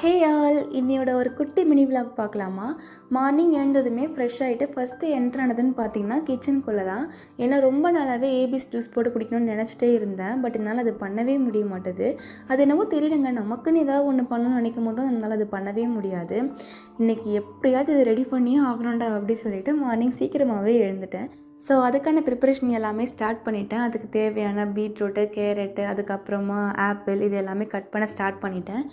Hey all, இன்னையோட ஒரு குட்டி மினி விளாக் பார்க்கலாமா? மார்னிங் எழுந்ததுமே ஃப்ரெஷ் ஆகிட்டு ஃபஸ்ட்டு என்ட்ரானதுன்னு பார்த்தீங்கன்னா கிச்சனுக்குள்ளே தான். ஏன்னா ரொம்ப நாளாகவே ஏபிஸ் ஜூஸ் போட்டு குடிக்கணும்னு நினச்சிட்டே இருந்தேன். பட் என்னால் அது பண்ணவே முடிய மாட்டேது. அது என்னவோ தெரியலங்க, நமக்குன்னு ஏதாவது ஒன்று பண்ணணும்னு நினைக்கும் போது தான் என்னால் அது பண்ணவே முடியாது. இன்றைக்கி எப்படியாவது இது ரெடி பண்ணியே ஆகணும்டா அப்படி சொல்லிட்டு மார்னிங் சீக்கிரமாகவே எழுந்துட்டேன். ஸோ அதுக்கான ப்ரிப்பரேஷன் எல்லாமே ஸ்டார்ட் பண்ணிவிட்டேன். அதுக்கு தேவையான பீட்ரூட்டு, கேரட்டு, அதுக்கப்புறமா ஆப்பிள் இது எல்லாமே கட் பண்ண ஸ்டார்ட் பண்ணிட்டேன்.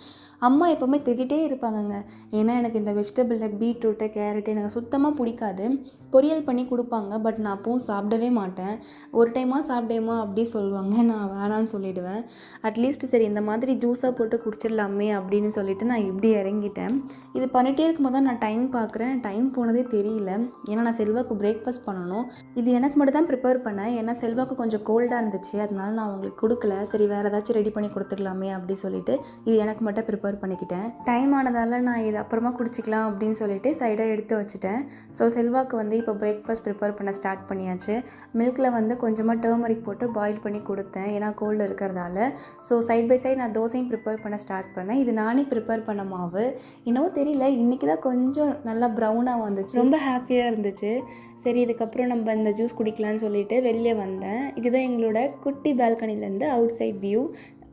அம்மா எப்போவுமே திட்டிகிட்டே இருப்பாங்கங்க. ஏன்னா எனக்கு இந்த வெஜிடபிளில் பீட்ரூட்டு, கேரட்டு எனக்கு சுத்தமாக பிடிக்காது. பொரியல் பண்ணி கொடுப்பாங்க, பட் நான் அப்பவும் சாப்பிடவே மாட்டேன். ஒரு டைமாக சாப்பிடேம்மா அப்படி சொல்லுவாங்க, நான் வேணான்னு சொல்லிவிடுவேன். அட்லீஸ்ட் சரி இந்த மாதிரி ஜூஸாக போட்டு குடிச்சிடலாமே அப்படின்னு சொல்லிட்டு நான் இப்படி இறங்கிட்டேன். இது பண்ணிகிட்டே இருக்கும்போது தான் நான் டைம் பார்க்குறேன். டைம் போனதே தெரியல. ஏன்னா நான் செல்வாக்கு பிரேக்ஃபாஸ்ட் பண்ணணும். இது எனக்கு மட்டும் தான் ப்ரிப்பேர் பண்ணேன். ஏன்னா செல்வாக்கு கொஞ்சம் கோல்டாக இருந்துச்சு, அதனால நான் அவங்களுக்கு கொடுக்கல. சரி வேறு ஏதாச்சும் ரெடி பண்ணி கொடுத்துடலாமே அப்படி சொல்லிட்டு இது எனக்கு மட்டும் ப்ரிப்பேர் பண்ணிக்கிட்டேன். டைம் ஆனதால் நான் இது அப்புறமா குடிச்சிக்கலாம் அப்படின்னு சொல்லிட்டு சைடாக எடுத்து வச்சுட்டேன். ஸோ செல்வாக்கு வந்து இப்போ பிரேக்ஃபாஸ்ட் ப்ரிப்பேர் பண்ண ஸ்டார்ட் பண்ணியாச்சு. மில்கில் வந்து கொஞ்சமாக டர்மரிக் போட்டு பாயில் பண்ணி கொடுத்தேன், ஏன்னா கோல்டு இருக்கிறதால. ஸோ சைட் பை சைட் நான் தோசையும் ப்ரிப்பேர் பண்ண ஸ்டார்ட் பண்ணேன். இது நானே ப்ரிப்பேர் பண்ண மாவு. என்னவோ தெரியல, இன்றைக்கி தான் கொஞ்சம் நல்லா ப்ரௌனாக வந்துச்சு. ரொம்ப ஹாப்பியாக இருந்துச்சு. சரி இதுக்கப்புறம் நம்ம இந்த ஜூஸ் குடிக்கலான்னு சொல்லிட்டு வெளியே வந்தேன். இதுதான் எங்களோட குட்டி பால்கனிலேருந்து அவுட் சைட் வியூ.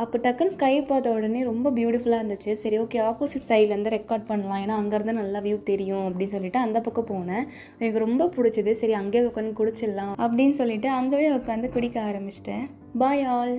அப்போ டக்குன்னு ஸ்கை பார்த்த உடனே ரொம்ப பியூட்டிஃபுல்லாக இருந்துச்சு. சரி ஓகே, ஆப்போசிட் சைட்லேருந்து ரெக்கார்ட் பண்ணலாம், ஏன்னா அங்கேருந்து நல்லா வியூ தெரியும் அப்படின்னு சொல்லிட்டு அந்த பக்கம் போனேன். எனக்கு ரொம்ப பிடிச்சது. சரி அங்கேயே உட்காந்து குடிச்சிடலாம் அப்படின்னு சொல்லிட்டு அங்கேயே உட்காந்து குடிக்க ஆரம்பிச்சிட்டேன். Bye all.